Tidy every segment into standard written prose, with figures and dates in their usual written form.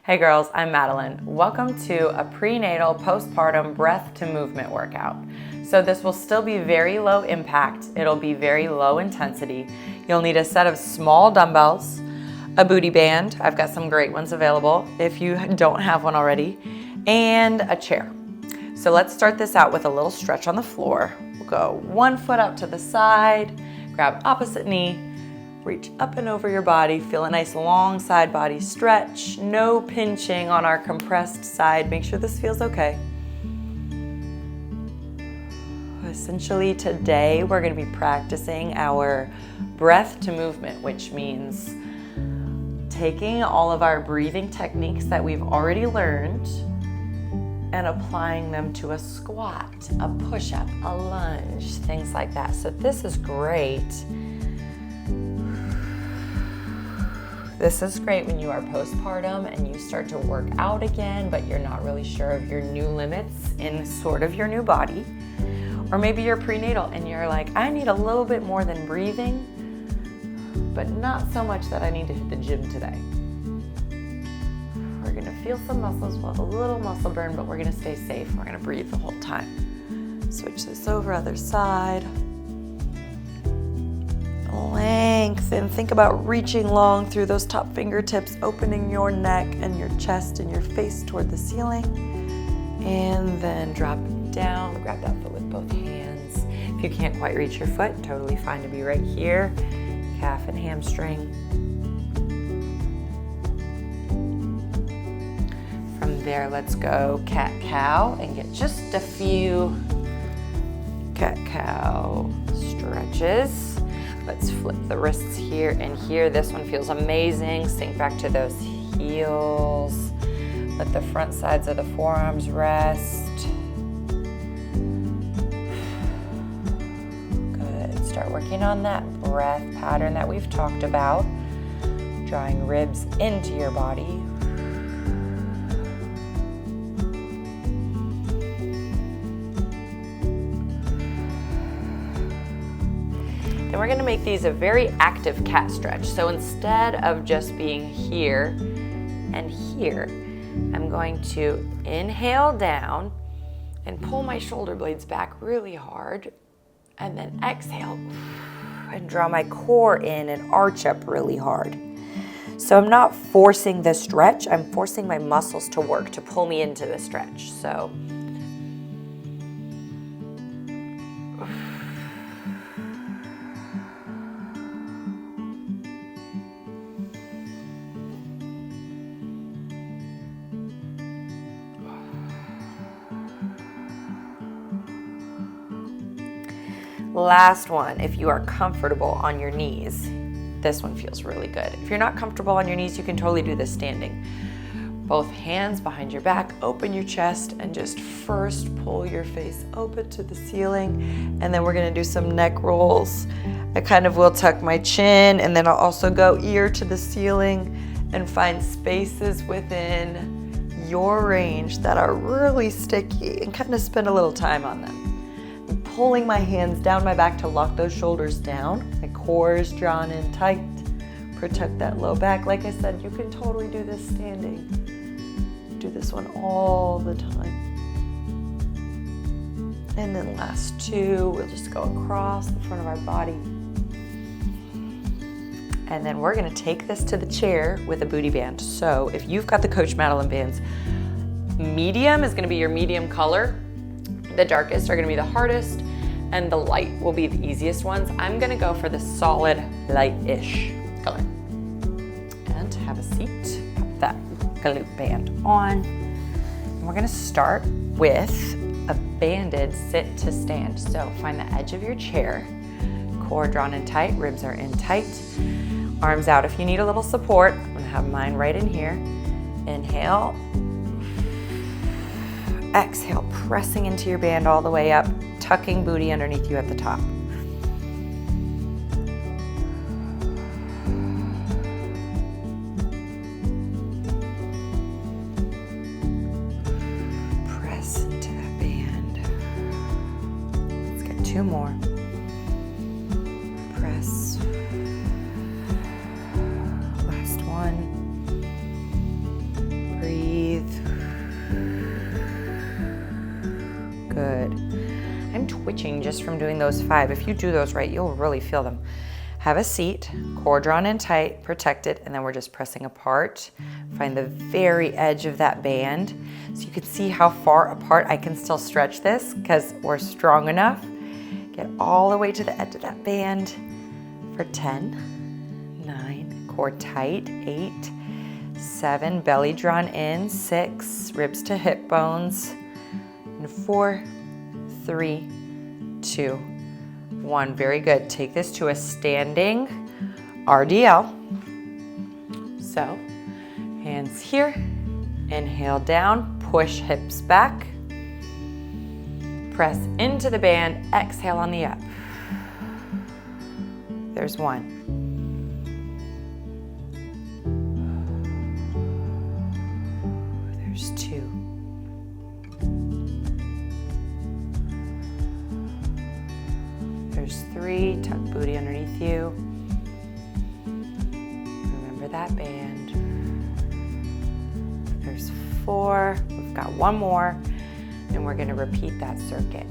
Hey girls, I'm Madeline. Welcome to a prenatal postpartum breath to movement workout. So this will still be very low impact. It'll be very low intensity. You'll need a set of small dumbbells, a booty band. I've got some great ones available if you don't have one already, and a chair. So let's start this out with a little stretch on the floor. We'll go one foot out to the side, grab opposite knee, reach up and over your body, feel a nice long side body stretch, no pinching on our compressed side. Make sure this feels okay. Essentially today we're going to be practicing our breath to movement, which means taking all of our breathing techniques that we've already learned and applying them to a squat, a push-up, a lunge, things like that. So this is great. This is great when you are postpartum and you start to work out again, but you're not really sure of your new limits in sort of your new body. Or maybe you're prenatal and you're like, I need a little bit more than breathing, but not so much that I need to hit the gym today. We're gonna feel some muscles, we'll have a little muscle burn, but we're gonna stay safe. We're gonna breathe the whole time. Switch this over, other side. Lengthen. Think about reaching long through those top fingertips, opening your neck and your chest and your face toward the ceiling. And then drop down, grab that foot with both hands. If you can't quite reach your foot, totally fine to be right here. Calf and hamstring. From there, let's go cat-cow and get just a few cat-cow stretches. Let's flip the wrists here and here. This one feels amazing. Sink back to those heels. Let the front sides of the forearms rest. Good. Start working on that breath pattern that we've talked about. Drawing ribs into your body. And we're gonna make these a very active cat stretch. So instead of just being here and here, I'm going to inhale down and pull my shoulder blades back really hard, and then exhale and draw my core in and arch up really hard. So I'm not forcing the stretch, I'm forcing my muscles to work to pull me into the stretch. So last one, if you are comfortable on your knees, this one feels really good. If you're not comfortable on your knees, you can totally do this standing. Both hands behind your back, open your chest, and just first pull your face open to the ceiling. And then we're gonna do some neck rolls. I kind of will tuck my chin, and then I'll also go ear to the ceiling and find spaces within your range that are really sticky and kind of spend a little time on them. Pulling my hands down my back to lock those shoulders down. My core is drawn in tight. Protect that low back. Like I said, you can totally do this standing. Do this one all the time. And then last two, we'll just go across the front of our body. And then we're gonna take this to the chair with a booty band. So if you've got the Coach Madeline bands, medium is gonna be your medium color. The darkest are gonna be the hardest, and the light will be the easiest ones. I'm gonna go for the solid light-ish color. And have a seat, pop that glute band on. And we're gonna start with a banded sit to stand. So find the edge of your chair, core drawn in tight, ribs are in tight, arms out if you need a little support. I'm gonna have mine right in here. Inhale. Exhale, pressing into your band all the way up, tucking booty underneath you at the top. Press into that band. Let's get two more. Press. Last one. Good. I'm twitching just from doing those 5. If you do those right, you'll really feel them. Have a seat, core drawn in tight, protected, and then we're just pressing apart. Find the very edge of that band. So you can see how far apart I can still stretch this because we're strong enough. Get all the way to the edge of that band for 10, 9, core tight, 8, 7, belly drawn in, 6, ribs to hip bones, and 4, 3, 2, 1. Very good. Take this to a standing RDL. So, hands here, inhale down, push hips back, press into the band, exhale on the up. There's 1. There's 2. There's 3, tuck booty underneath you. Remember that band. There's 4, we've got 1 more, and we're gonna repeat that circuit.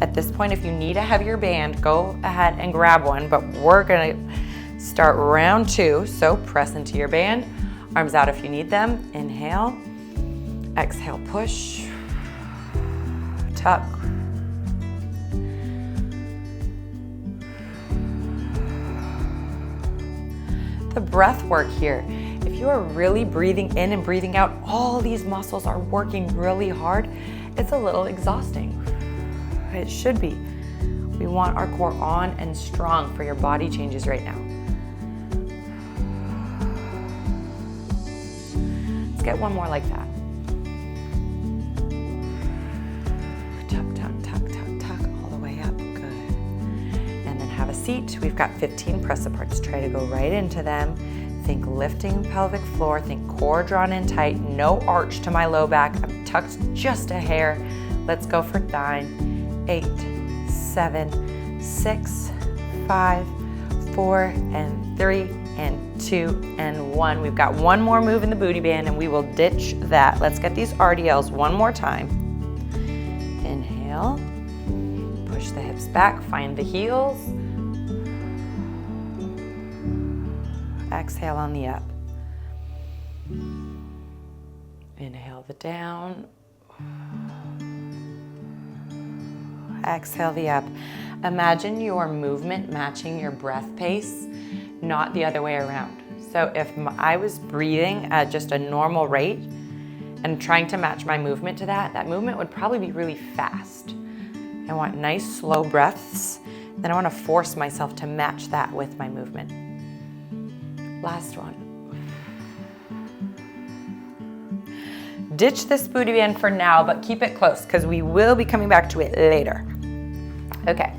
At this point, if you need a heavier band, go ahead and grab one, but we're gonna start round 2, so press into your band, arms out if you need them, inhale, exhale, push, tuck, the breath work here. If you are really breathing in and breathing out, all these muscles are working really hard. It's a little exhausting. It should be. We want our core on and strong for your body changes right now. Let's get 1 more like that. Tuck, tuck, tuck, tuck, tuck, all the way up. Good. And then have a seat. We've got 15 press aparts. Try to go right into them. Think lifting pelvic floor. Think core drawn in tight. No arch to my low back. I'm tucked just a hair. Let's go for 9, 8, 7, 6, 5, 4, and 3, and 2, and 1. We've got 1 more move in the booty band and we will ditch that. Let's get these RDLs 1 more time. Inhale, push the hips back, find the heels. Exhale on the up. Inhale the down. Exhale the up. Imagine your movement matching your breath pace, not the other way around. So if I was breathing at just a normal rate and trying to match my movement to that, that movement would probably be really fast. I want nice slow breaths. Then I want to force myself to match that with my movement. Last one. Ditch this booty band for now, but keep it close because we will be coming back to it later. Okay.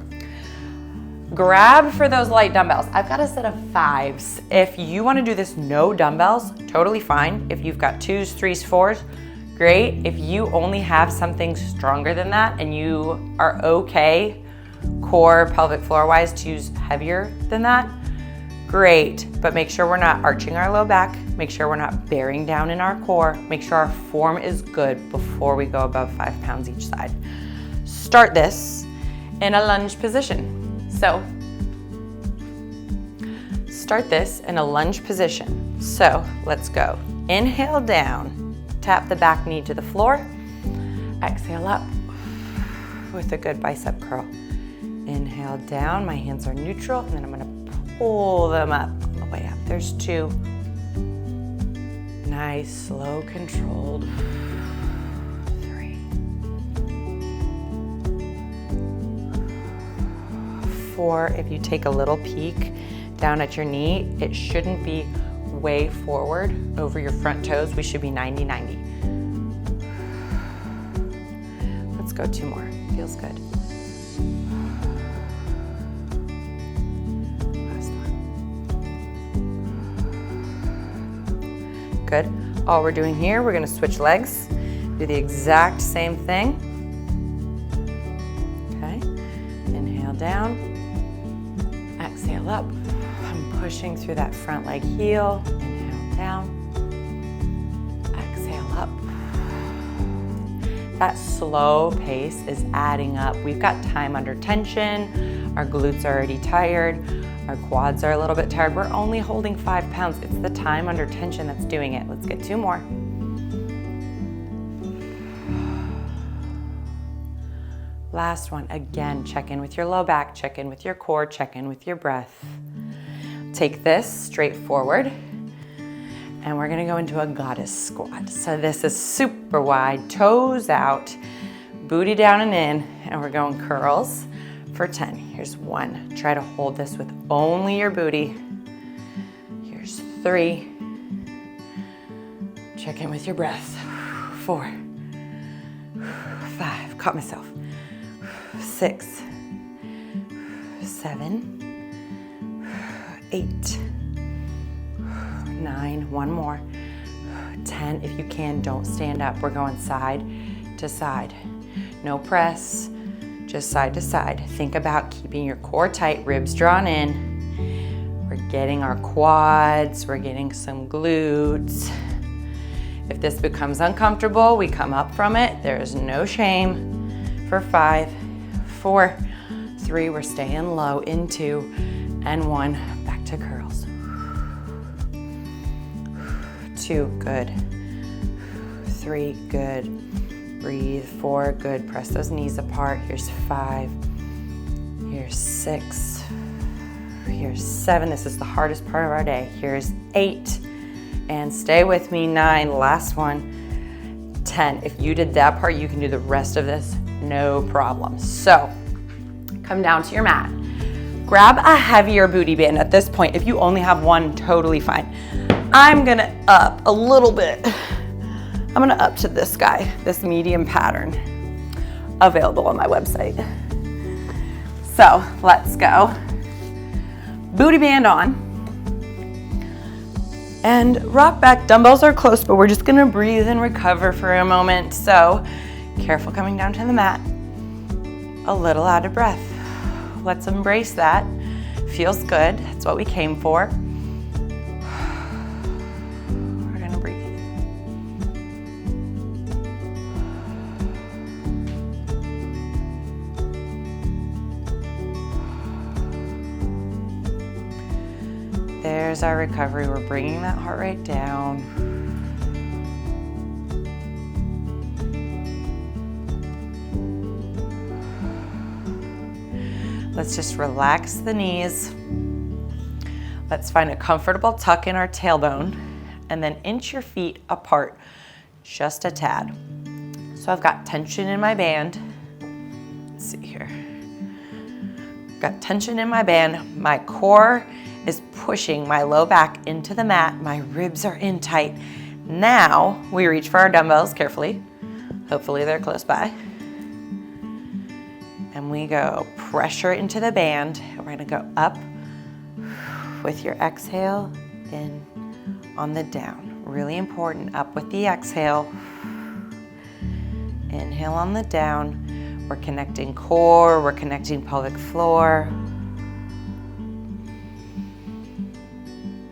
Grab for those light dumbbells. I've got a set of 5s. If you want to do this no dumbbells, totally fine. If you've got 2s, 3s, 4s, great. If you only have something stronger than that and you are okay core, pelvic floor wise to use heavier than that, great. But make sure we're not arching our low back. Make sure we're not bearing down in our core. Make sure our form is good before we go above 5 pounds each side. Start this in a lunge position. So start this in a lunge position. So let's go. Inhale down, tap the back knee to the floor. Exhale up with a good bicep curl. Inhale down, my hands are neutral, and then I'm gonna pull them up on the way up. There's 2. Nice, slow, controlled. 3. 4. If you take a little peek down at your knee, it shouldn't be way forward over your front toes. We should be 90-90. Let's go 2 more. Feels good. Last one. Good. All we're doing here, we're going to switch legs. Do the exact same thing. Okay. Inhale down. Exhale up. I'm pushing through that front leg heel. Inhale down. Exhale up. That slow pace is adding up. We've got time under tension. Our glutes are already tired. Our quads are a little bit tired. We're only holding 5 pounds. It's the time under tension that's doing it. Let's get 2 more. Last one. Again, check in with your low back, check in with your core, check in with your breath. Take this straight forward, and we're gonna go into a goddess squat. So this is super wide, toes out, booty down and in, and we're going curls for 10. Here's 1. Try to hold this with only your booty. Here's 3. Check in with your breath. 4. 5. Caught myself. 6. 7. 8. 9. 1 more. 10. If you can, don't stand up. We're going side to side. No press, just side to side. Think about keeping your core tight, ribs drawn in. We're getting our quads, we're getting some glutes. If this becomes uncomfortable, we come up from it. There is no shame. For 5, 4, 3, we're staying low in 2, and 1, back to curls. 2, good. 3, good. Breathe. 4, good. Press those knees apart. Here's 5. Here's 6. Here's 7. This is the hardest part of our day. Here's 8. And stay with me. 9. Last one. 10. If you did that part, you can do the rest of this. No problem. So come down to your mat. Grab a heavier booty band at this point. If you only have one, totally fine. I'm gonna up a little bit. I'm gonna up to this guy, this medium pattern, available on my website. So let's go. Booty band on. And rock back. Dumbbells are close, but we're just gonna breathe and recover for a moment. So careful coming down to the mat. A little out of breath. Let's embrace that. Feels good. That's what we came for. We're gonna breathe. There's our recovery. We're bringing that heart rate down. Let's just relax the knees. Let's find a comfortable tuck in our tailbone and then inch your feet apart just a tad. So I've got tension in my band. Let's see here. Got tension in my band. My core is pushing my low back into the mat. My ribs are in tight. Now we reach for our dumbbells carefully. Hopefully they're close by. And we go pressure into the band. We're gonna go up with your exhale, in on the down. Really important, up with the exhale. Inhale on the down. We're connecting core, we're connecting pelvic floor.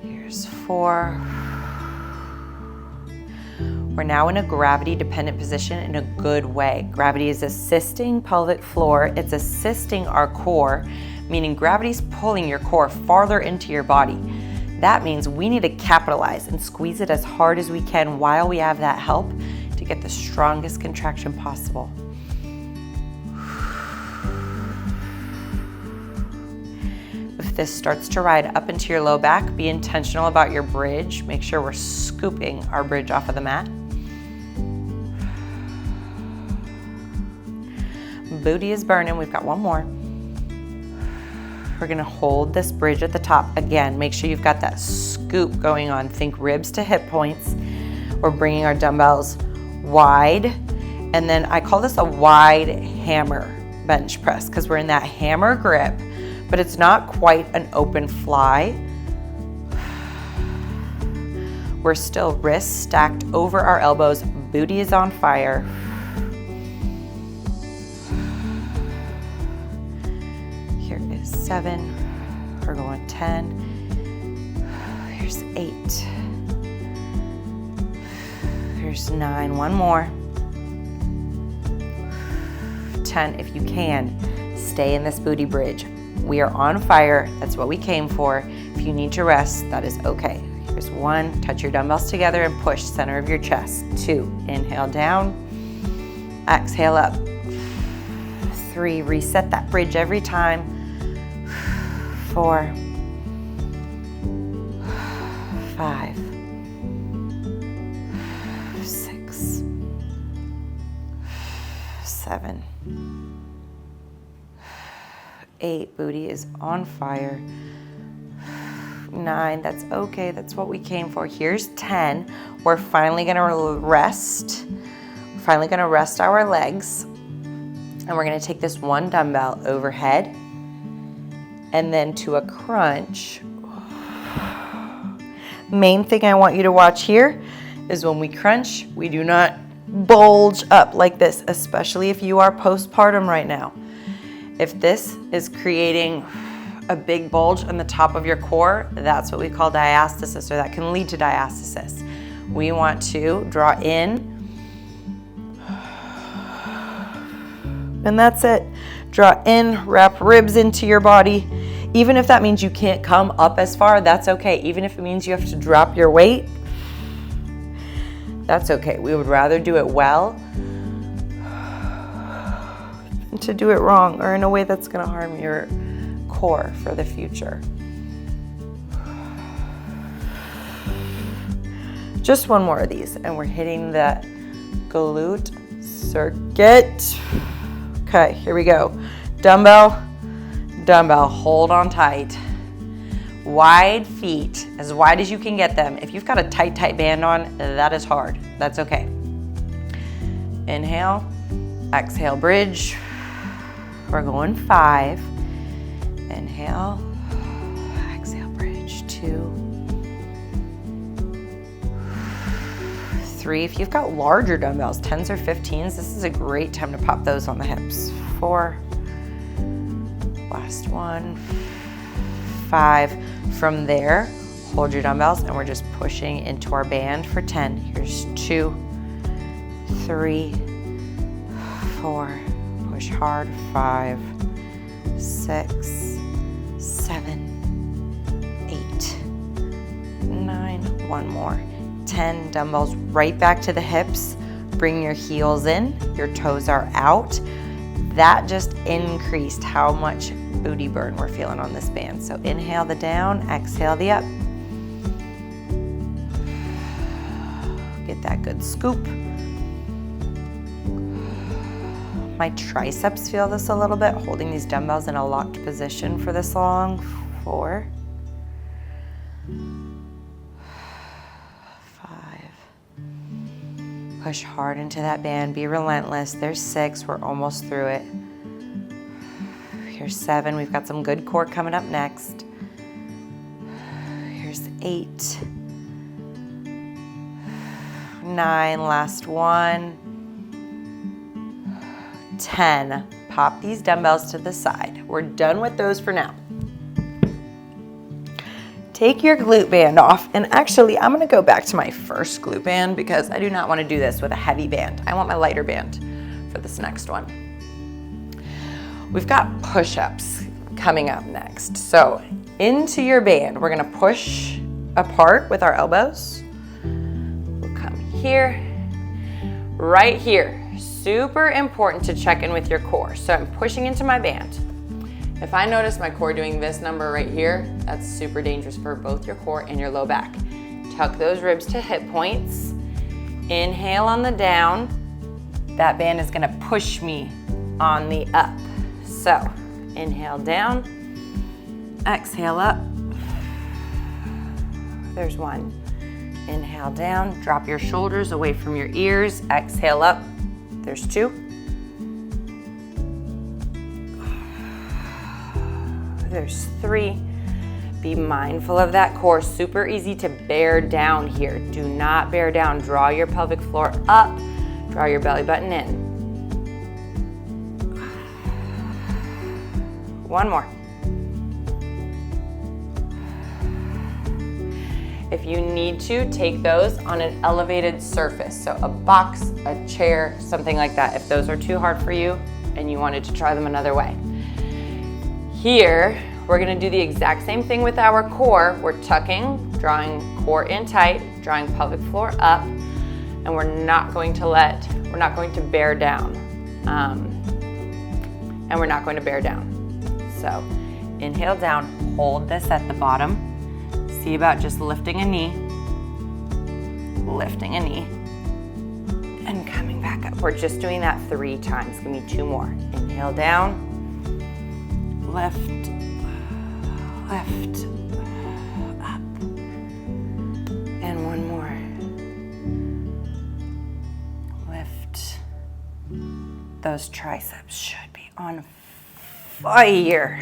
Here's 4. We're now in a gravity-dependent position in a good way. Gravity is assisting pelvic floor. It's assisting our core, meaning gravity's pulling your core farther into your body. That means we need to capitalize and squeeze it as hard as we can while we have that help to get the strongest contraction possible. If this starts to ride up into your low back, be intentional about your bridge. Make sure we're scooping our bridge off of the mat. Booty is burning. We've got 1 more. We're gonna hold this bridge at the top. Again, make sure you've got that scoop going on. Think ribs to hip points. We're bringing our dumbbells wide. And then I call this a wide hammer bench press because we're in that hammer grip, but it's not quite an open fly. We're still wrists stacked over our elbows. Booty is on fire. Here is 7. We're going 10. Here's 8. Here's 9. 1 more. 10. If you can, stay in this booty bridge. We are on fire. That's what we came for. If you need to rest, that is okay. Here's 1, touch your dumbbells together and push center of your chest. 2, inhale down, exhale up. 3, reset that bridge every time. 4, 5, 6, 7, 8, booty is on fire. 9, that's okay, that's what we came for. Here's 10, we're finally gonna rest. We're finally gonna rest our legs. And we're gonna take this 1 dumbbell overhead and then to a crunch. Main thing I want you to watch here is when we crunch, we do not bulge up like this, especially if you are postpartum right now. If this is creating a big bulge on the top of your core, that's what we call diastasis, or that can lead to diastasis. We want to draw in, and that's it. Draw in, wrap ribs into your body. Even if that means you can't come up as far, that's okay. Even if it means you have to drop your weight, that's okay. We would rather do it well than to do it wrong or in a way that's gonna harm your core for the future. Just 1 more of these and we're hitting the glute circuit. Okay, here we go. Dumbbell, dumbbell, hold on tight. Wide feet, as wide as you can get them. If you've got a tight band on, that is hard. That's okay. Inhale, exhale, bridge. We're going 5. Inhale, exhale, bridge. 2, 3. If you've got larger dumbbells, 10s or 15s, this is a great time to pop those on the hips. 4, last 1, 5. From there, hold your dumbbells and we're just pushing into our band for 10. Here's 2, 3, 4, push hard, 5, 6, 7, 8, 9, 1 more. 10, dumbbells right back to the hips. Bring your heels in, your toes are out. That just increased how much booty burn we're feeling on this band. So inhale the down, exhale the up. Get that good scoop. My triceps feel this a little bit, holding these dumbbells in a locked position for this long. 4, 5. Push hard into that band, be relentless. There's 6, we're almost through it. Here's 7, we've got some good core coming up next. Here's 8, 9, last 1. 10, pop these dumbbells to the side. We're done with those for now. Take your glute band off, and actually I'm gonna go back to my first glute band because I do not wanna do this with a heavy band. I want my lighter band for this next one. We've got push-ups coming up next. So into your band, we're gonna push apart with our elbows. We'll come here, right here. Super important to check in with your core. So I'm pushing into my band. If I notice my core doing this number right here, that's super dangerous for both your core and your low back. Tuck those ribs to hip points. Inhale on the down. That band is gonna push me on the up. So inhale down, exhale up. There's 1. Inhale down, drop your shoulders away from your ears, exhale up. There's 2. There's 3. Be mindful of that core. Super easy to bear down here. Do not bear down. Draw your pelvic floor up. Draw your belly button in. 1 more. If you need to, take those on an elevated surface. So a box, a chair, something like that. If those are too hard for you, and you wanted to try them another way. Here, we're gonna do the exact same thing with our core. We're tucking, drawing core in tight, drawing pelvic floor up, and we're not going to bear down. So inhale down, hold this at the bottom. See about just lifting a knee, and coming back up. We're just doing that 3 times. Give me 2 more. Inhale down, lift, lift, up, and 1 more. Lift. Those triceps should be on fire.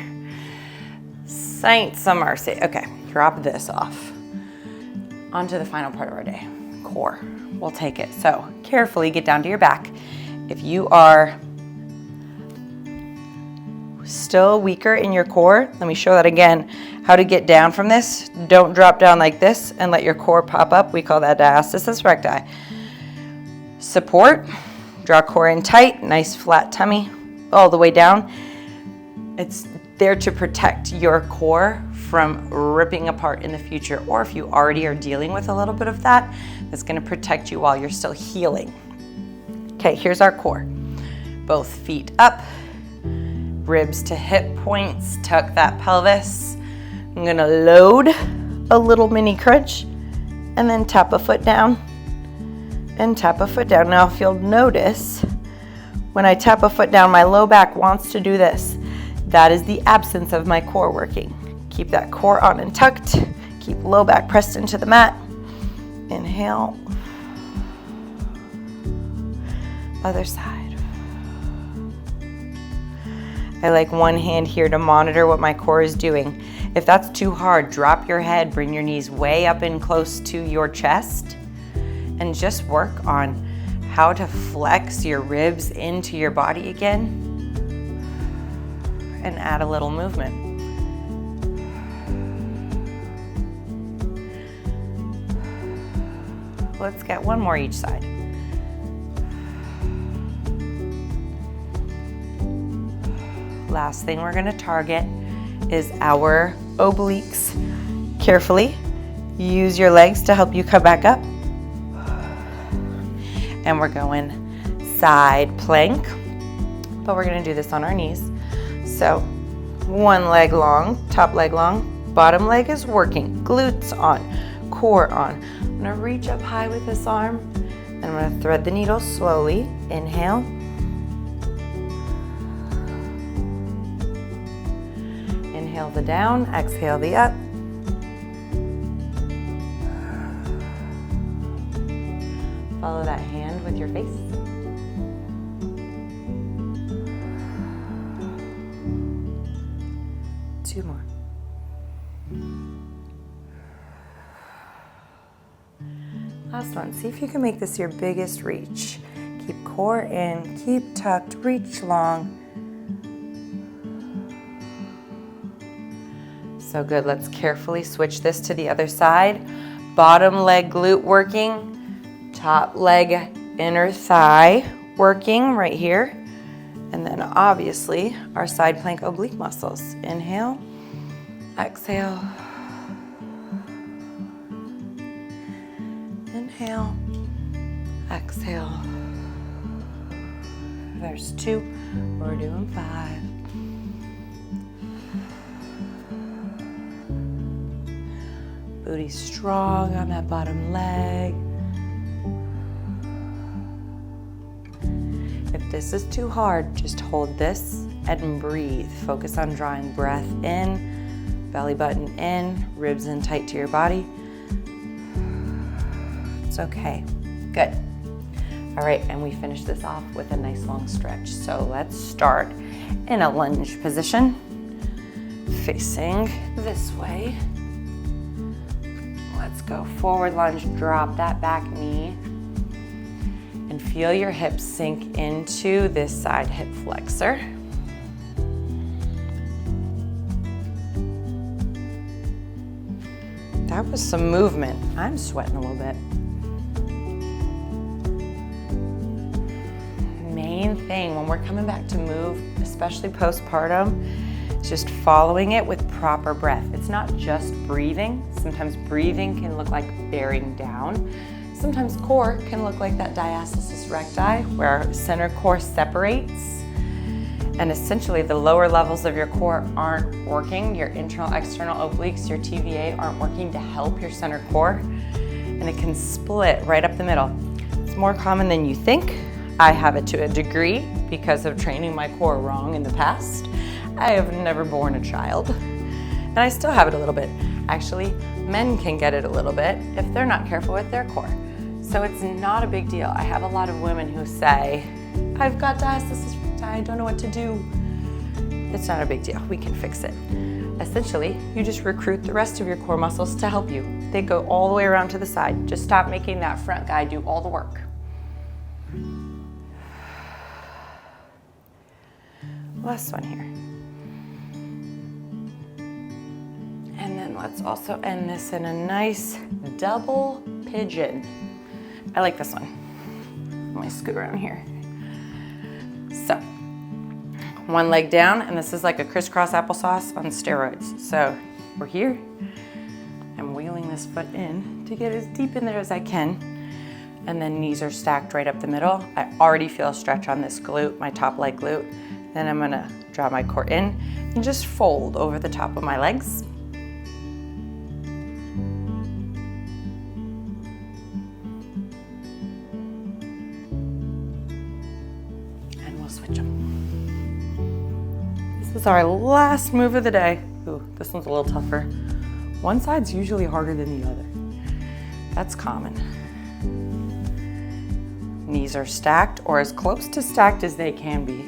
Saints of mercy. Okay, drop this off. Onto the final part of our day, core. We'll take it. So carefully get down to your back. If you are still weaker in your core, let me show that again. How to get down from this. Don't drop down like this and let your core pop up. We call that diastasis recti. Support, draw core in tight, nice flat tummy all the way down. It's there to protect your core from ripping apart in the future, or if you already are dealing with a little bit of that, it's going to protect you while you're still healing. Okay, here's our core. Both feet up, ribs to hip points, tuck that pelvis. I'm going to load a little mini crunch and then tap a foot down and tap a foot down. Now if you'll notice, when I tap a foot down, my low back wants to do this. That is the absence of my core working. Keep that core on and tucked. Keep low back pressed into the mat. Inhale. Other side. I like one hand here to monitor what my core is doing. If that's too hard, drop your head, bring your knees way up and close to your chest, and just work on how to flex your ribs into your body again and add a little movement. Let's get 1 more each side. Last thing we're gonna target is our obliques. Carefully use your legs to help you come back up. And we're going side plank, but we're gonna do this on our knees. So 1 leg long, top leg long, bottom leg is working, glutes on, core on. I'm gonna reach up high with this arm, and I'm gonna thread the needle slowly. Inhale. Inhale the down, exhale the up. Follow that hand with your face. Two more. Last one. See if you can make this your biggest reach. Keep core in, keep tucked, reach long. So good. Let's carefully switch this to the other side. Bottom leg glute working. Top leg inner thigh working right here. And then obviously our side plank oblique muscles. Inhale, exhale. Inhale, exhale. There's 2, we're doing 5. Booty strong on that bottom leg. If this is too hard, just hold this and breathe. Focus on drawing breath in, belly button in, ribs in tight to your body. It's okay. Good. All right, and we finish this off with a nice long stretch. So let's start in a lunge position, facing this way. Let's go forward lunge, drop that back knee, and feel your hips sink into this side hip flexor. That was some movement. I'm sweating a little bit. main thing when we're coming back to move, especially postpartum, is just following it with proper breath. It's not just breathing. Sometimes breathing can look like bearing down. Sometimes core can look like that diastasis recti, where our center core separates. And essentially the lower levels of your core aren't working. Your internal, external obliques, your TVA aren't working to help your center core. And it can split right up the middle. It's more common than you think. I have it to a degree because of training my core wrong in the past. I have never born a child. And I still have it a little bit. Actually, men can get it a little bit if they're not careful with their core. So it's not a big deal. I have a lot of women who say, I've got diastasis recti, I don't know what to do. It's not a big deal, we can fix it. Essentially, you just recruit the rest of your core muscles to help you. They go all the way around to the side. Just stop making that front guy do all the work. Last one here. And then let's also end this in a nice double pigeon. I like this one. Let me scoot around here. So, one leg down, and this is like a crisscross applesauce on steroids. So, we're here. I'm wheeling this foot in to get as deep in there as I can. And then knees are stacked right up the middle. I already feel a stretch on this glute, my top leg glute. Then I'm gonna draw my core in and just fold over the top of my legs. Switch them. This is our last move of the day. Ooh, this one's a little tougher. One side's usually harder than the other. That's common. Knees are stacked or as close to stacked as they can be.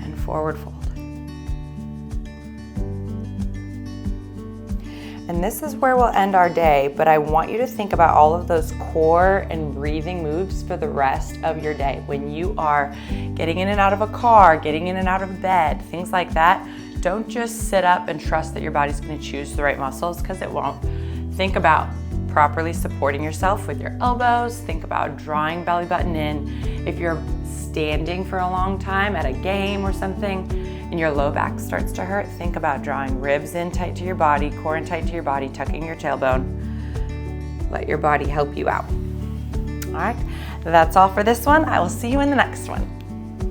And forward fold. And this is where we'll end our day, but I want you to think about all of those core and breathing moves for the rest of your day. When you are getting in and out of a car, getting in and out of bed, things like that, don't just sit up and trust that your body's gonna choose the right muscles, because it won't. Think about properly supporting yourself with your elbows. Think about drawing belly button in. If you're standing for a long time at a game or something, and your low back starts to hurt, think about drawing ribs in tight to your body, core in tight to your body, tucking your tailbone. Let your body help you out. All right, that's all for this one. I will see you in the next one.